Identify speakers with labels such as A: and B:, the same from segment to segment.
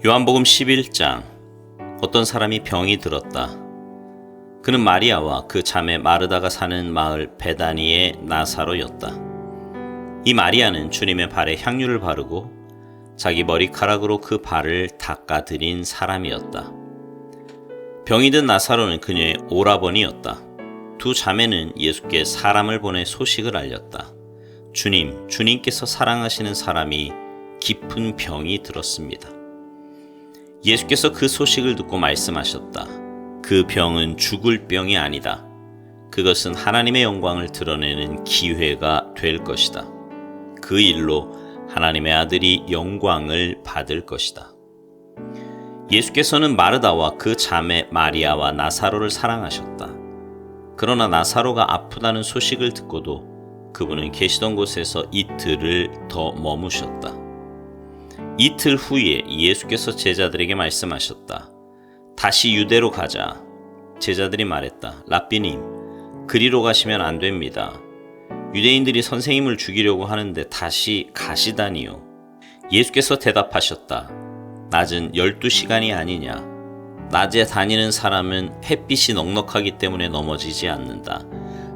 A: 요한복음 11장. 어떤 사람이 병이 들었다. 그는 마리아와 그 자매 마르다가 사는 마을 베다니의 나사로였다. 이 마리아는 주님의 발에 향유를 바르고 자기 머리카락으로 그 발을 닦아드린 사람이었다. 병이 든 나사로는 그녀의 오라버니였다. 두 자매는 예수께 사람을 보내 소식을 알렸다. 주님께서 사랑하시는 사람이 깊은 병이 들었습니다. 예수께서 그 소식을 듣고 말씀하셨다. 그 병은 죽을 병이 아니다. 그것은 하나님의 영광을 드러내는 기회가 될 것이다. 그 일로 하나님의 아들이 영광을 받을 것이다. 예수께서는 마르다와 그 자매 마리아와 나사로를 사랑하셨다. 그러나 나사로가 아프다는 소식을 듣고도 그분은 계시던 곳에서 이틀을 더 머무셨다. 이틀 후에 예수께서 제자들에게 말씀하셨다. 다시 유대로 가자. 제자들이 말했다. 랍비님, 그리로 가시면 안 됩니다. 유대인들이 선생님을 죽이려고 하는데 다시 가시다니요. 예수께서 대답하셨다. 낮은 12시간이 아니냐. 낮에 다니는 사람은 햇빛이 넉넉하기 때문에 넘어지지 않는다.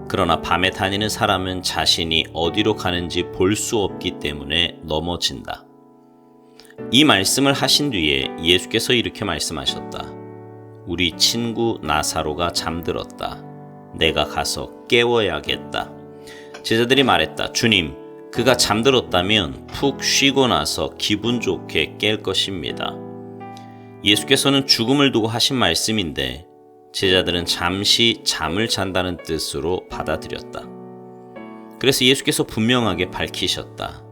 A: 그러나 밤에 다니는 사람은 자신이 어디로 가는지 볼 수 없기 때문에 넘어진다. 이 말씀을 하신 뒤에 예수께서 이렇게 말씀하셨다. 우리 친구 나사로가 잠들었다. 내가 가서 깨워야겠다. 제자들이 말했다. 주님, 그가 잠들었다면 푹 쉬고 나서 기분 좋게 깰 것입니다. 예수께서는 죽음을 두고 하신 말씀인데 제자들은 잠시 잠을 잔다는 뜻으로 받아들였다. 그래서 예수께서 분명하게 밝히셨다.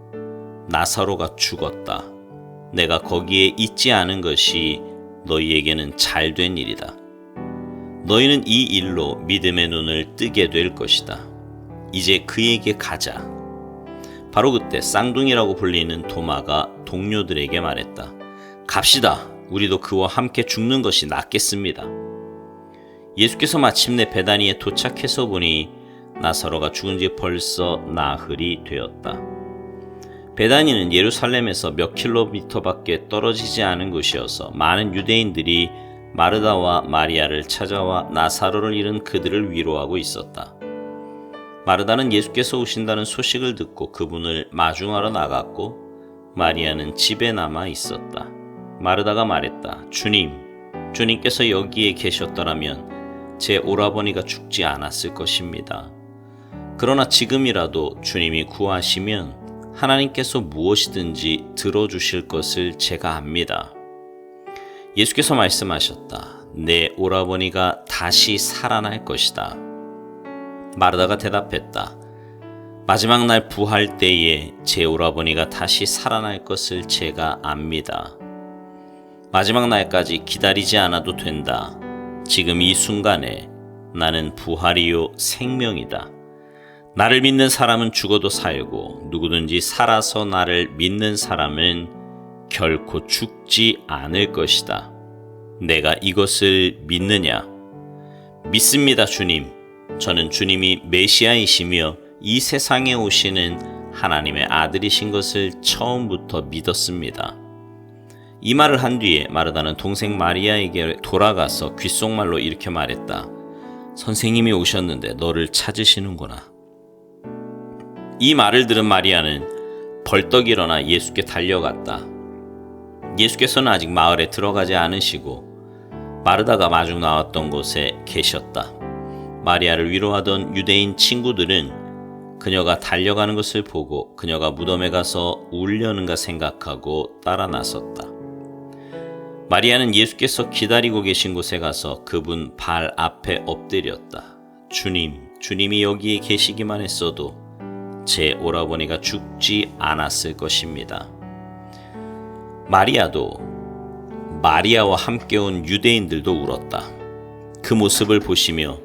A: 나사로가 죽었다. 내가 거기에 있지 않은 것이 너희에게는 잘된 일이다. 너희는 이 일로 믿음의 눈을 뜨게 될 것이다. 이제 그에게 가자. 바로 그때 쌍둥이라고 불리는 도마가 동료들에게 말했다. 갑시다. 우리도 그와 함께 죽는 것이 낫겠습니다. 예수께서 마침내 베다니에 도착해서 보니 나사로가 죽은 지 벌써 나흘이 되었다. 베다니는 예루살렘에서 몇 킬로미터밖에 떨어지지 않은 곳이어서 많은 유대인들이 마르다와 마리아를 찾아와 나사로를 잃은 그들을 위로하고 있었다. 마르다는 예수께서 오신다는 소식을 듣고 그분을 마중하러 나갔고 마리아는 집에 남아 있었다. 마르다가 말했다. 주님께서 여기에 계셨더라면 제 오라버니가 죽지 않았을 것입니다. 그러나 지금이라도 주님이 구하시면 하나님께서 무엇이든지 들어주실 것을 제가 압니다. 예수께서 말씀하셨다. 내 오라버니가 다시 살아날 것이다. 마르다가 대답했다. 마지막 날 부활 때에 제 오라버니가 다시 살아날 것을 제가 압니다. 마지막 날까지 기다리지 않아도 된다. 지금 이 순간에 나는 부활이요 생명이다. 나를 믿는 사람은 죽어도 살고 누구든지 살아서 나를 믿는 사람은 결코 죽지 않을 것이다. 내가 이것을 믿느냐? 믿습니다, 주님. 저는 주님이 메시아이시며 이 세상에 오시는 하나님의 아들이신 것을 처음부터 믿었습니다. 이 말을 한 뒤에 마르다는 동생 마리아에게 돌아가서 귓속말로 이렇게 말했다. 선생님이 오셨는데 너를 찾으시는구나. 이 말을 들은 마리아는 벌떡 일어나 예수께 달려갔다. 예수께서는 아직 마을에 들어가지 않으시고 마르다가 마중 나왔던 곳에 계셨다. 마리아를 위로하던 유대인 친구들은 그녀가 달려가는 것을 보고 그녀가 무덤에 가서 울려는가 생각하고 따라 나섰다. 마리아는 예수께서 기다리고 계신 곳에 가서 그분 발 앞에 엎드렸다. 주님이 여기에 계시기만 했어도 제 오라버니가 죽지 않았을 것입니다. 마리아와 함께 온 유대인들도 울었다. 그 모습을 보시며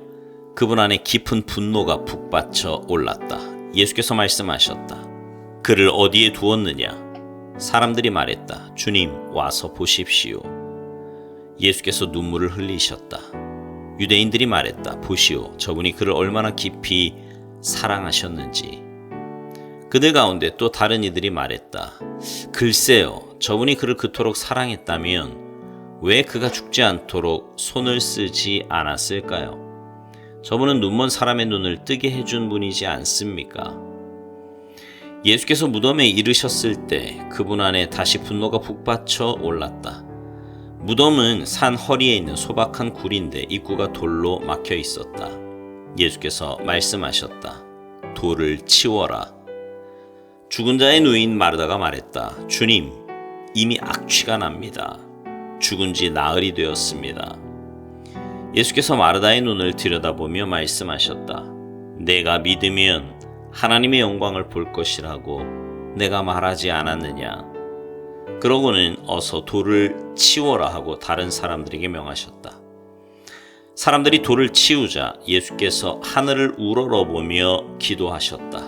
A: 그분 안에 깊은 분노가 북받쳐 올랐다. 예수께서 말씀하셨다. 그를 어디에 두었느냐? 사람들이 말했다. 주님, 와서 보십시오. 예수께서 눈물을 흘리셨다. 유대인들이 말했다. 보시오, 저분이 그를 얼마나 깊이 사랑하셨는지. 그들 가운데 또 다른 이들이 말했다. 글쎄요, 저분이 그를 그토록 사랑했다면 왜 그가 죽지 않도록 손을 쓰지 않았을까요? 저분은 눈먼 사람의 눈을 뜨게 해준 분이지 않습니까? 예수께서 무덤에 이르셨을 때 그분 안에 다시 분노가 북받쳐 올랐다. 무덤은 산 허리에 있는 소박한 굴인데 입구가 돌로 막혀 있었다. 예수께서 말씀하셨다. 돌을 치워라. 죽은 자의 누인 마르다가 말했다. 주님, 이미 악취가 납니다. 죽은 지 나흘이 되었습니다. 예수께서 마르다의 눈을 들여다보며 말씀하셨다. 내가 믿으면 하나님의 영광을 볼 것이라고 내가 말하지 않았느냐. 그러고는 어서 돌을 치워라 하고 다른 사람들에게 명하셨다. 사람들이 돌을 치우자 예수께서 하늘을 우러러보며 기도하셨다.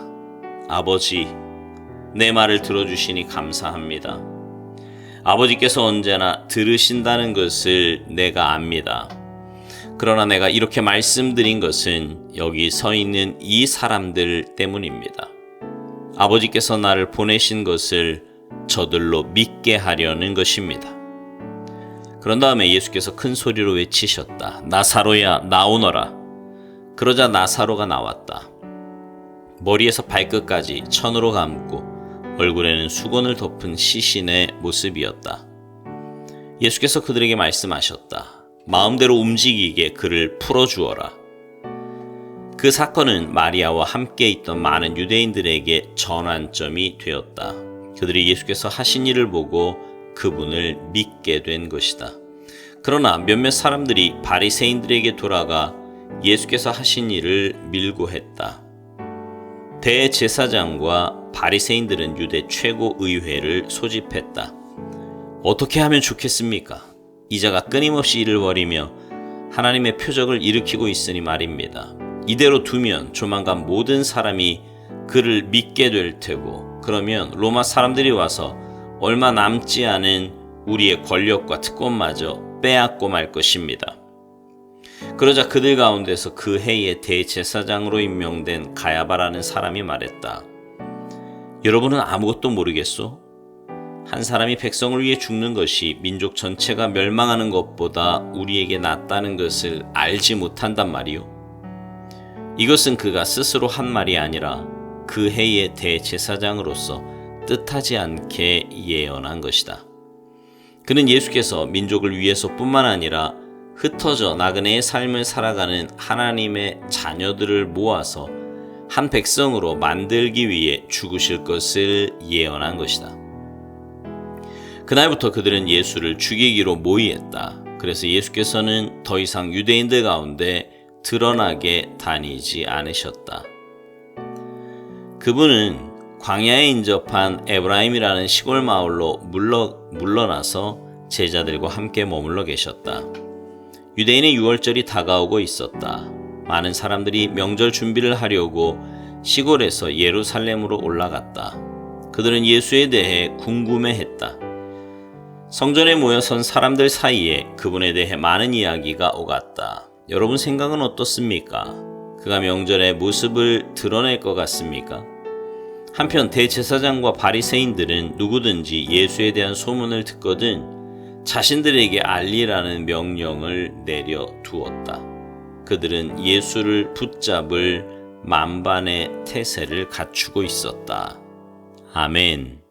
A: 아버지, 내 말을 들어주시니 감사합니다. 아버지께서 언제나 들으신다는 것을 내가 압니다. 그러나 내가 이렇게 말씀드린 것은 여기 서 있는 이 사람들 때문입니다. 아버지께서 나를 보내신 것을 저들로 믿게 하려는 것입니다. 그런 다음에 예수께서 큰 소리로 외치셨다. 나사로야, 나오너라. 그러자 나사로가 나왔다. 머리에서 발끝까지 천으로 감고 얼굴에는 수건을 덮은 시신의 모습이었다. 예수께서 그들에게 말씀하셨다. 마음대로 움직이게 그를 풀어주어라. 그 사건은 마리아와 함께 있던 많은 유대인들에게 전환점이 되었다. 그들이 예수께서 하신 일을 보고 그분을 믿게 된 것이다. 그러나 몇몇 사람들이 바리새인들에게 돌아가 예수께서 하신 일을 밀고 했다. 대제사장과 바리새인들은 유대 최고의회를 소집했다. 어떻게 하면 좋겠습니까? 이자가 끊임없이 일을 벌이며 하나님의 표적을 일으키고 있으니 말입니다. 이대로 두면 조만간 모든 사람이 그를 믿게 될 테고, 그러면 로마 사람들이 와서 얼마 남지 않은 우리의 권력과 특권마저 빼앗고 말 것입니다. 그러자 그들 가운데서 그 해의 대제사장으로 임명된 가야바라는 사람이 말했다. 여러분은 아무것도 모르겠소? 한 사람이 백성을 위해 죽는 것이 민족 전체가 멸망하는 것보다 우리에게 낫다는 것을 알지 못한단 말이오. 이것은 그가 스스로 한 말이 아니라 그 해의 대제사장으로서 뜻하지 않게 예언한 것이다. 그는 예수께서 민족을 위해서뿐만 아니라 흩어져 나그네의 삶을 살아가는 하나님의 자녀들을 모아서 한 백성으로 만들기 위해 죽으실 것을 예언한 것이다. 그날부터 그들은 예수를 죽이기로 모의했다. 그래서 예수께서는 더 이상 유대인들 가운데 드러나게 다니지 않으셨다. 그분은 광야에 인접한 에브라임이라는 시골 마을로 물러나서 제자들과 함께 머물러 계셨다. 유대인의 유월절이 다가오고 있었다. 많은 사람들이 명절 준비를 하려고 시골에서 예루살렘으로 올라갔다. 그들은 예수에 대해 궁금해했다. 성전에 모여선 사람들 사이에 그분에 대해 많은 이야기가 오갔다. 여러분 생각은 어떻습니까? 그가 명절의 모습을 드러낼 것 같습니까? 한편 대제사장과 바리새인들은 누구든지 예수에 대한 소문을 듣거든 자신들에게 알리라는 명령을 내려두었다. 그들은 예수를 붙잡을 만반의 태세를 갖추고 있었다. 아멘.